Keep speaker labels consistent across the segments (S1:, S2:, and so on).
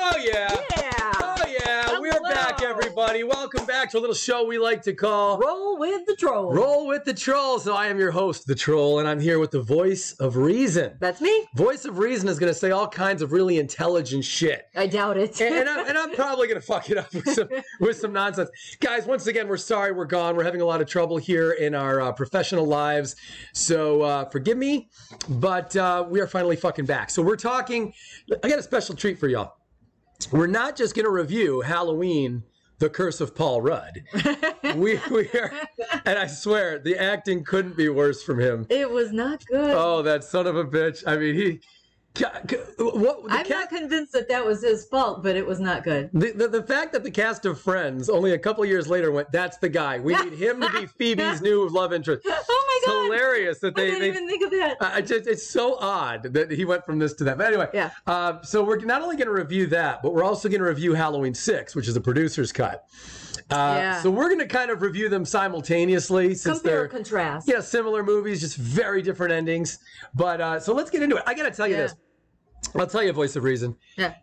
S1: Oh, yeah.
S2: Yeah.
S1: Oh, yeah. We're back, everybody. Welcome back to a little show we like to call
S2: Roll with the Troll.
S1: Roll with the Troll. So I am your host, The Troll, and I'm here with the voice of reason.
S2: That's me.
S1: Voice of reason is going to say all kinds of really intelligent shit.
S2: I doubt it.
S1: and I'm probably going to fuck it up with some nonsense. Guys, once again, we're sorry we're gone. We're having a lot of trouble here in our professional lives. So forgive me, but we are finally fucking back. So we're talking, I got a special treat for y'all. We're not just going to review Halloween, The Curse of Paul Rudd. we are, and I swear, the acting couldn't be worse from him.
S2: It was not good.
S1: Oh, that son of a bitch. I mean,
S2: I'm not convinced that was his fault, but it was not good.
S1: The fact that the cast of Friends only a couple years later went, that's the guy. We need him to be Phoebe's new love interest.
S2: Oh my God.
S1: It's hilarious that they
S2: didn't even think of that.
S1: It's so odd that he went from this to that. But anyway,
S2: yeah.
S1: So we're not only going to review that, but we're also going to review Halloween 6, which is the producer's cut. So we're going to kind of review them simultaneously since they're
S2: contrast.
S1: Yeah, similar movies, just very different endings. But so let's get into it. I got to tell you this. I'll tell you, voice of reason.
S2: Yeah.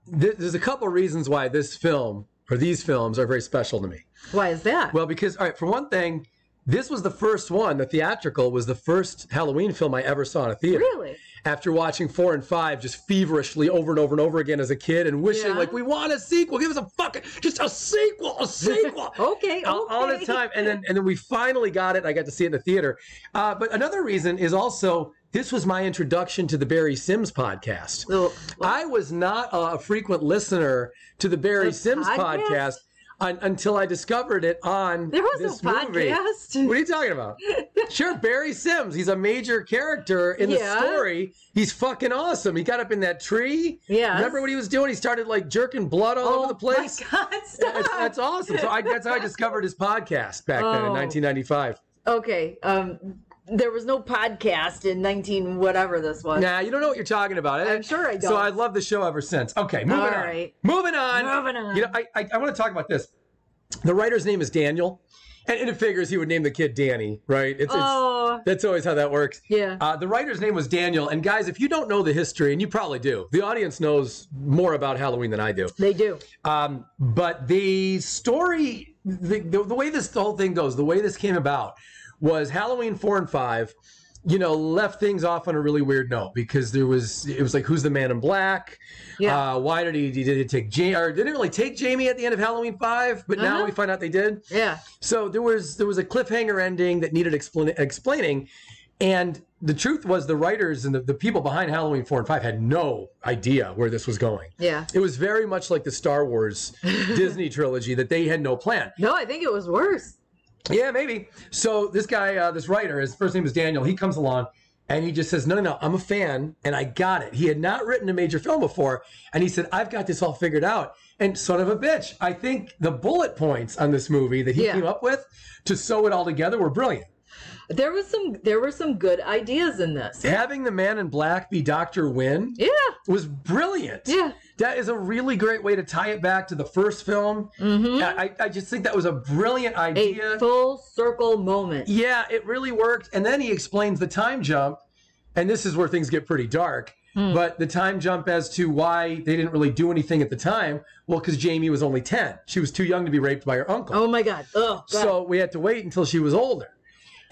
S1: There's a couple reasons why this film or these films are very special to me.
S2: Why is that?
S1: Well, because, all right, for one thing, this was the first one. The theatrical was the first Halloween film I ever saw in a theater.
S2: Really?
S1: After watching 4 and 5 just feverishly over and over and over again as a kid and wishing, like, we want a sequel. Give us a fucking, just a sequel.
S2: Okay.
S1: All the time. And then we finally got it. I got to see it in the theater. But another reason is also, this was my introduction to the Barry Sims podcast. I was not a frequent listener to the Barry Sims podcast until I discovered it on this movie.
S2: Podcast?
S1: What are you talking about? Sure, Barry Sims. He's a major character in the story. He's fucking awesome. He got up in that tree.
S2: Yeah.
S1: Remember what he was doing? He started like jerking blood all over the place.
S2: Oh my God, stop.
S1: That's awesome. So that's how I discovered his podcast back then in 1995.
S2: Okay. There was no podcast in 19 whatever this was.
S1: Nah, you don't know what you're talking about.
S2: I'm sure I don't.
S1: So I've loved the show ever since. Okay, moving on.
S2: Right.
S1: Moving on. You know, I want to talk about this. The writer's name is Daniel, and it figures he would name the kid Danny, right? That's always how that works.
S2: Yeah.
S1: The writer's name was Daniel, and guys, if you don't know the history, and you probably do, the audience knows more about Halloween than I do.
S2: They do.
S1: But the story, the way this whole thing goes, the way this came about, was Halloween 4 and 5, left things off on a really weird note because it was like, who's the man in black?
S2: Yeah.
S1: Why did he take Jamie, or didn't really take Jamie at the end of Halloween 5, but now we find out they did.
S2: Yeah.
S1: So there was a cliffhanger ending that needed explaining. And the truth was the writers and the people behind Halloween 4 and 5 had no idea where this was going.
S2: Yeah.
S1: It was very much like the Star Wars Disney trilogy that they had no plan.
S2: No, I think it was worse.
S1: Yeah, maybe. So this guy, this writer, his first name is Daniel. He comes along and he just says, no, I'm a fan and I got it. He had not written a major film before. And he said, I've got this all figured out. And son of a bitch, I think the bullet points on this movie that he came up with to sew it all together were brilliant. There
S2: were some good ideas in this.
S1: Having the man in black be Dr. Wynn was brilliant.
S2: Yeah.
S1: That is a really great way to tie it back to the first film. Mm-hmm. I just think that was a brilliant idea.
S2: A full circle moment.
S1: Yeah, it really worked. And then he explains the time jump, and this is where things get pretty dark. But the time jump as to why they didn't really do anything at the time, well, because Jamie was only 10. She was too young to be raped by her uncle.
S2: Oh, my God. Oh, God.
S1: So we had to wait until she was older.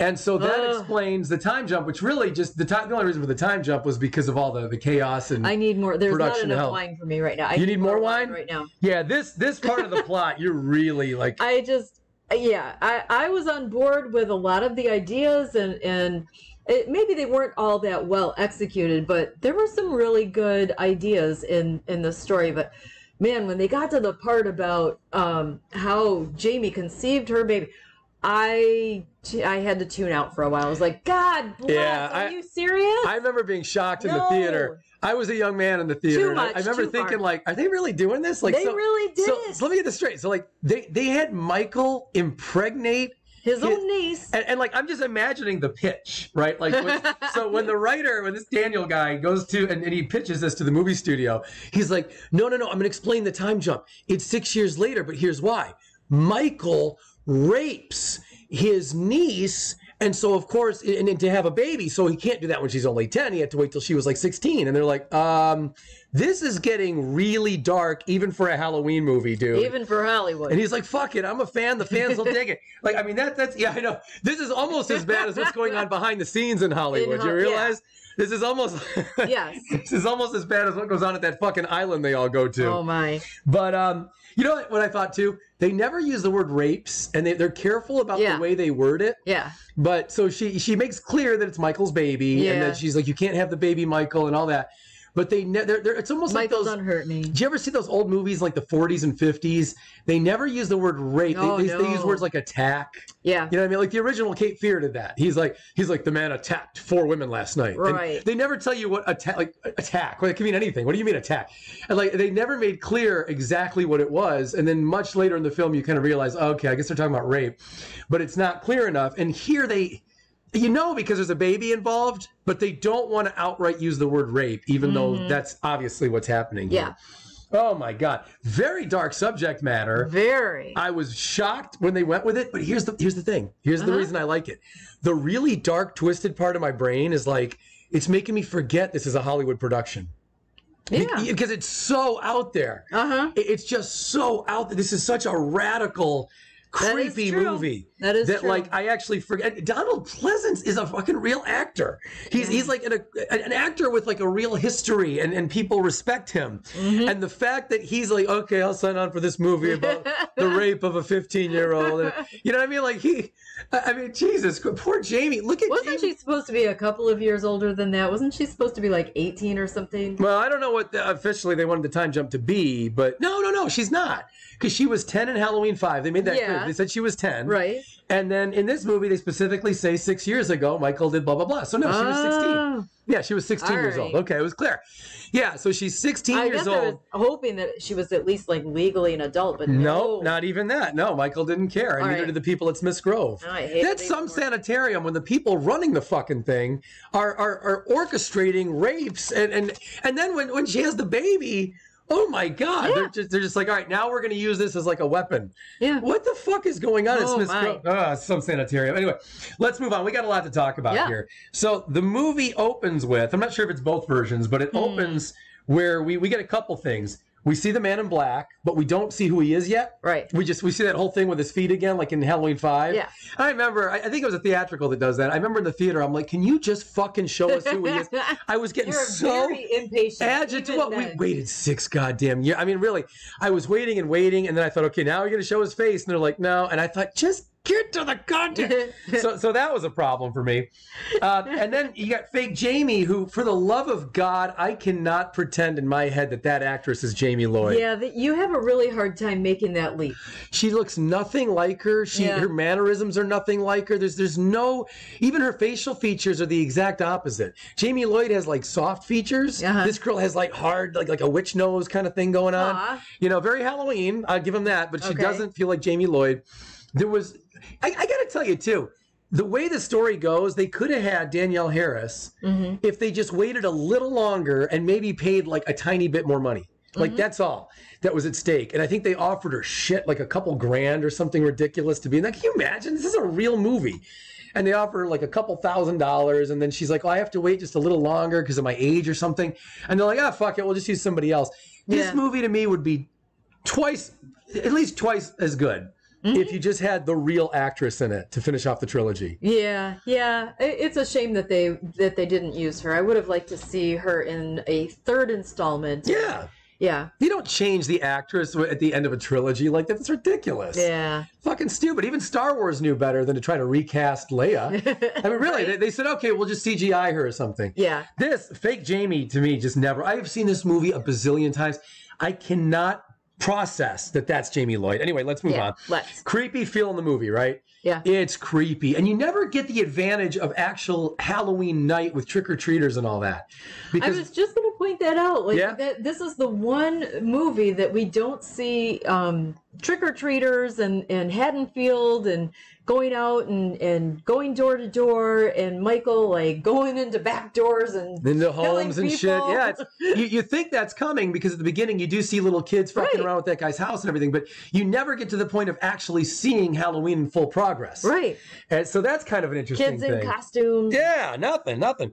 S1: And so that explains the time jump, which really just the only reason for the time jump was because of all the chaos and
S2: I need more. There's not enough
S1: hell.
S2: Wine for me right now.
S1: You need more wine
S2: right now.
S1: Yeah, this part of the plot, you're really like.
S2: I was on board with a lot of the ideas and maybe they weren't all that well executed, but there were some really good ideas in the story. But man, when they got to the part about how Jamie conceived her baby, I had to tune out for a while. I was like, God bless, are you serious?
S1: I remember being shocked in the theater. I was a young man in the theater.
S2: Too much,
S1: I remember thinking, like, are they really doing this? Like,
S2: they really did it.
S1: So let me get this straight. So, like, they had Michael impregnate
S2: his own niece.
S1: And like, I'm just imagining the pitch, right? Like, when this Daniel guy goes to, and he pitches this to the movie studio, he's like, no, I'm going to explain the time jump. It's 6 years later, but here's why. Michael rapes his niece And so, of course, and to have a baby, so he can't do that when she's only 10. He had to wait till she was like 16. And they're like, this is getting really dark, even for a Halloween movie, dude.
S2: Even for Hollywood.
S1: And he's like, fuck it, I'm a fan. The fans will dig it. Like, I mean, that's, yeah, I know. This is almost as bad as what's going on behind the scenes in Hollywood. You realize? Yeah. This is almost,
S2: yes.
S1: This is almost as bad as what goes on at that fucking island they all go to.
S2: Oh, my.
S1: But, you know what I thought, too? They never use the word rapes, and they're careful about the way they word it.
S2: Yeah.
S1: But so she makes clear that it's Michael's baby, and that she's like, you can't have the baby, Michael, and all that. But it's almost like those.
S2: Don't hurt me.
S1: Do you ever see those old movies like the 40s and 50s? They never use the word rape. They use words like attack.
S2: Yeah.
S1: You know what I mean? Like the original Cape Fear did that. He's like the man attacked 4 women last night.
S2: Right.
S1: And they never tell you what attack. Like attack. Well, it can mean anything. What do you mean attack? And like they never made clear exactly what it was. And then much later in the film, you kind of realize, okay, I guess they're talking about rape, but it's not clear enough. And here because there's a baby involved, but they don't want to outright use the word rape, even though that's obviously what's happening here. Oh my God. Very dark subject matter.
S2: Very.
S1: I was shocked when they went with it, but here's the thing. Here's the reason I like it. The really dark, twisted part of my brain is like, it's making me forget this is a Hollywood production.
S2: Yeah.
S1: Because it's so out there. It's just so out there. This is such a radical, creepy movie that
S2: true.
S1: Like I actually forget. Donald Pleasance is a fucking real actor. He's like an actor with like a real history, and people respect him. And the fact that he's like, okay, I'll sign on for this movie about the rape of a 15-year-old. You know what I mean? Like Jesus, poor Jamie. Look at
S2: Wasn't she supposed to be a couple of years older than that? Wasn't she supposed to be like 18 or something?
S1: Well, I don't know what officially they wanted the time jump to be, but no, she's not. Because she was 10 in Halloween 5. They made that clear. They said she was 10.
S2: Right.
S1: And then in this movie, they specifically say 6 years ago, Michael did blah, blah, blah. So no, she was 16. Yeah, she was 16 years old. Okay, it was clear. Yeah, so she's 16 years old. I was
S2: hoping that she was at least like legally an adult, but
S1: no. Not even that. No, Michael didn't care. And neither did the people at Smith's Grove. That's some sanitarium when the people running the fucking thing are orchestrating rapes. And then when she has the baby... Oh my God! Yeah. They're just like, all right, now we're going to use this as like a weapon. Yeah. What the fuck is going on at Smith's Grove? Some sanitarium. Anyway, let's move on. We got a lot to talk about here. So the movie opens with, I'm not sure if it's both versions, but it opens where we get a couple things. We see the man in black, but we don't see who he is yet.
S2: Right.
S1: We see that whole thing with his feet again, like in Halloween 5. Yeah. I remember, I think it was a theatrical that does that. I remember in the theater, I'm like, can you just fucking show us who he is? I was getting so agitated. Well, we waited 6 goddamn years. I mean, really, I was waiting, and then I thought, okay, now you're going to show his face. And they're like, no. And I thought, just get to the content. So that was a problem for me. And then you got fake Jamie, who, for the love of God, I cannot pretend in my head that actress is Jamie Lloyd.
S2: Yeah, you have a really hard time making that leap.
S1: She looks nothing like her. Her mannerisms are nothing like her. There's no, even her facial features are the exact opposite. Jamie Lloyd has like soft features. This girl has like hard, like a witch nose kind of thing going on. You know, very Halloween. I'll give him that, but she doesn't feel like Jamie Lloyd. I got to tell you, too, the way the story goes, they could have had Danielle Harris if they just waited a little longer and maybe paid like a tiny bit more money. Like, that's all that was at stake. And I think they offered her shit, like a couple grand or something ridiculous to be in that. Can you imagine? This is a real movie. And they offer her like a couple $1,000s. And then she's like, oh, I have to wait just a little longer because of my age or something. And they're like, fuck it, we'll just use somebody else. This movie to me would be at least twice as good. If you just had the real actress in it to finish off the trilogy. Yeah.
S2: It's a shame that they didn't use her. I would have liked to see her in a third installment. Yeah. You
S1: don't change the actress at the end of a trilogy like that. That's ridiculous.
S2: Yeah.
S1: Fucking stupid. Even Star Wars knew better than to try to recast Leia. I mean, really, they said, okay, we'll just CGI her or something.
S2: Yeah.
S1: This fake Jamie, to me, just never. I have seen this movie a bazillion times. I cannot process that's Jamie Lloyd. Anyway, let's move on. Creepy feel in the movie, right?
S2: Yeah.
S1: It's creepy. And you never get the advantage of actual Halloween night with trick-or-treaters and all that.
S2: Because I was just going to point that out. This is the one movie that we don't see trick-or-treaters and Haddonfield and going out and going door to door, and Michael like going into back doors and
S1: into homes and shit. Yeah, you think that's coming because at the beginning you do see little kids fucking around with that guy's house and everything, but you never get to the point of actually seeing Halloween in full progress. progress.
S2: Right.
S1: And so that's kind of an interesting
S2: Kids
S1: thing.
S2: in costumes.
S1: Yeah, nothing.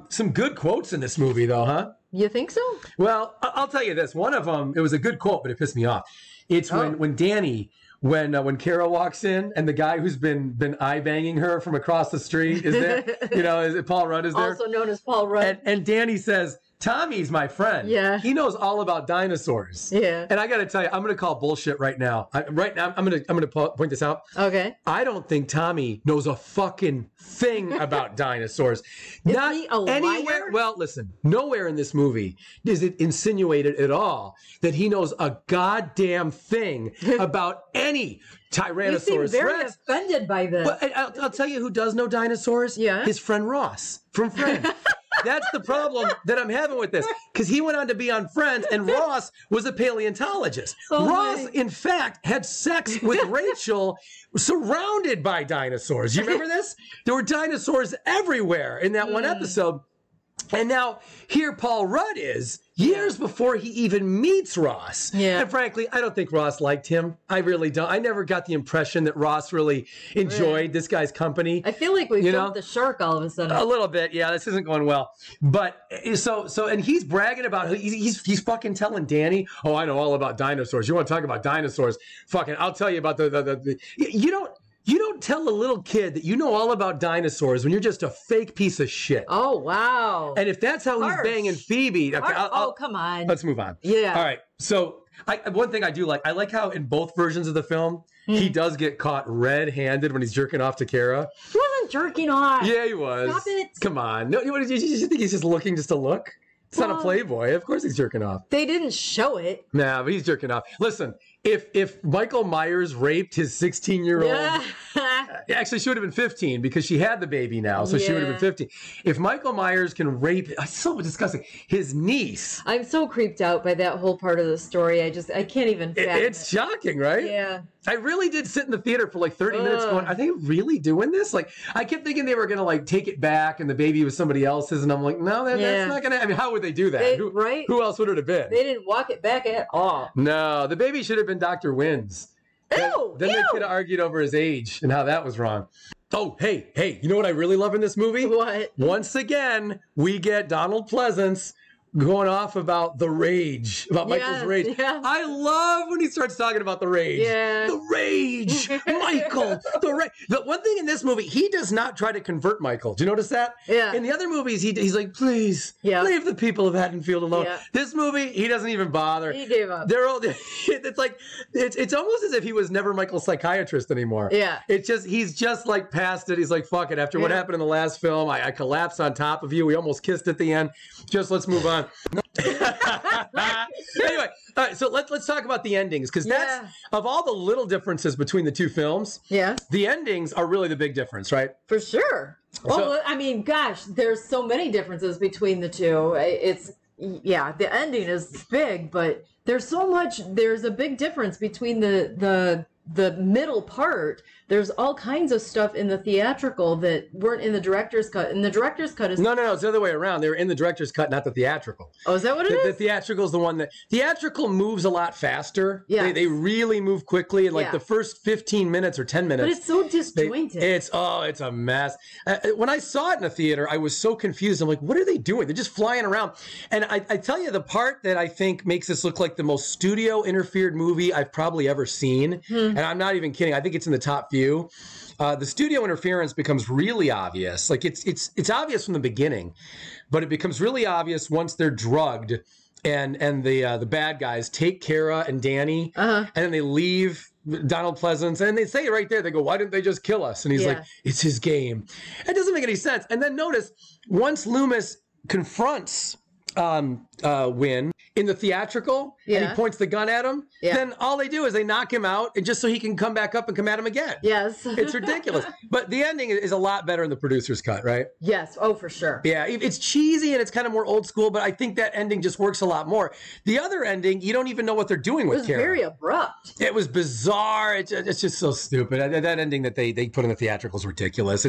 S1: Some good quotes in this movie, though, huh?
S2: You think so?
S1: Well, I'll tell you this. One of them, it was a good quote, but it pissed me off. It's when Danny, when Kara walks in and the guy who's been eye banging her from across the street is there. Paul Rudd is there.
S2: Also known as Paul Rudd.
S1: And Danny says, Tommy's my friend.
S2: Yeah.
S1: He knows all about dinosaurs.
S2: Yeah.
S1: And I got to tell you, I'm going to call bullshit right now. I'm going to point this out.
S2: Okay.
S1: I don't think Tommy knows a fucking thing about dinosaurs.
S2: Is he a
S1: anywhere.
S2: liar?
S1: Well, listen, nowhere in this movie is it insinuated at all that he knows a goddamn thing about any Tyrannosaurus
S2: You seem very
S1: Rex.
S2: offended by this.
S1: But I'll tell you who does know dinosaurs.
S2: Yeah.
S1: His friend Ross from Friends. That's the problem that I'm having with this. Because he went on to be on Friends, and Ross was a paleontologist. Ross, in fact, had sex with Rachel surrounded by dinosaurs. You remember this? There were dinosaurs everywhere in that one episode. And now here Paul Rudd is, years before he even meets Ross.
S2: Yeah.
S1: And frankly, I don't think Ross liked him. I really don't. I never got the impression that Ross really enjoyed this guy's company.
S2: I feel like we jumped the shark all of a sudden.
S1: A little bit, yeah. This isn't going well. But and he's bragging about he's fucking telling Danny, "Oh, I know all about dinosaurs. You want to talk about dinosaurs? Fucking, I'll tell you about the You don't tell a little kid that you know all about dinosaurs when you're just a fake piece of shit."
S2: Oh, wow.
S1: And if that's how he's banging Phoebe, okay,
S2: come on.
S1: Let's move on.
S2: Yeah.
S1: All right. So one thing I do like, I like how in both versions of the film, he does get caught red-handed when he's jerking off to Kara.
S2: He wasn't jerking off.
S1: Yeah, he was.
S2: Stop it.
S1: Come on. No, you think he's just looking just to look? It's not a Playboy. Of course he's jerking off.
S2: They didn't show it.
S1: Nah, but he's jerking off. Listen, if Michael Myers raped his 16-year-old, actually she would have been 15 because she had the baby now, so she would have been 15. If Michael Myers can rape, it's so disgusting, his niece.
S2: I'm so creeped out by that whole part of the story. I can't even fathom
S1: It's shocking, right?
S2: Yeah.
S1: I really did sit in the theater for like 30 minutes going, are they really doing this? Like, I kept thinking they were going to like take it back and the baby was somebody else's. And I'm like, no, that's not going to, I mean, how would they do that? Who else would it have been?
S2: They didn't walk it back at all.
S1: No, the baby should have been Dr. Wynn's. Then they could have argued over his age and how that was wrong. Oh, hey, you know what I really love in this movie?
S2: What?
S1: Once again, we get Donald Pleasance going off about the rage, about Michael's rage.
S2: Yeah.
S1: I love when he starts talking about the rage.
S2: Yeah.
S1: The rage, Michael, the rage. The one thing in this movie, he does not try to convert Michael. Do you notice that?
S2: Yeah.
S1: In the other movies, he's like, please, leave the people of Haddonfield alone.
S2: Yeah.
S1: This movie, he doesn't even bother.
S2: He gave up.
S1: They're all, it's like, it's almost as if he was never Michael's psychiatrist anymore.
S2: Yeah.
S1: He's just like past it. He's like, fuck it. After what happened in the last film, I collapsed on top of you. We almost kissed at the end. Just let's move on. Anyway, all right, so let's talk about the endings, because that's, of all the little differences between the two films, the endings are really the big difference, right?
S2: For sure. Well, I mean, gosh, there's so many differences between the two. The ending is big, but there's a big difference between the middle part. There's all kinds of stuff in the theatrical that weren't in the director's cut. And the director's cut is...
S1: No, it's the other way around. They were in the director's cut, not the theatrical.
S2: Oh, is that what it is?
S1: The theatrical is the one that... Theatrical moves a lot faster.
S2: Yeah.
S1: They really move quickly. And like the first 15 minutes or 10 minutes...
S2: But it's so disjointed.
S1: It's a mess. When I saw it in a theater, I was so confused. I'm like, what are they doing? They're just flying around. And I tell you, the part that I think makes this look like the most studio-interfered movie I've probably ever seen, and I'm not even kidding, I think it's in the top few. The studio interference becomes really obvious. Like it's obvious from the beginning, but it becomes really obvious once they're drugged and the bad guys take Kara and Danny and then they leave Donald Pleasance and they say it right there. They go, "Why didn't they just kill us?" And he's like, "It's his game." It doesn't make any sense. And then notice once Loomis confronts Wynn in the theatrical and he points the gun at him, then all they do is they knock him out and just so he can come back up and come at him again.
S2: Yes.
S1: It's ridiculous. But the ending is a lot better in the producer's cut, right?
S2: Yes. Oh, for sure.
S1: Yeah, it's cheesy and it's kind of more old school, but I think that ending just works a lot more. The other ending, you don't even know what they're doing with Kara.
S2: It was very abrupt.
S1: It was bizarre. It's just so stupid. That ending that they put in the theatrical is ridiculous.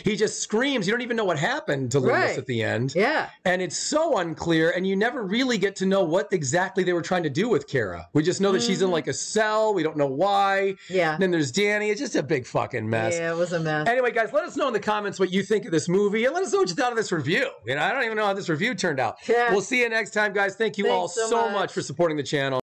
S1: He just screams. You don't even know what happened to Loomis at the end.
S2: Yeah.
S1: And it's so unclear, and you never really get to know what exactly they were trying to do with Kara. We just know that she's in like a cell. We don't know why.
S2: Yeah.
S1: And then there's Danny. It's just a big fucking mess.
S2: Yeah, it was a mess.
S1: Anyway, guys, let us know in the comments what you think of this movie, and let us know what you thought of this review. I don't even know how this review turned out.
S2: Yeah.
S1: We'll see you next time, guys. Thank you all
S2: Thanks
S1: so much for supporting the channel.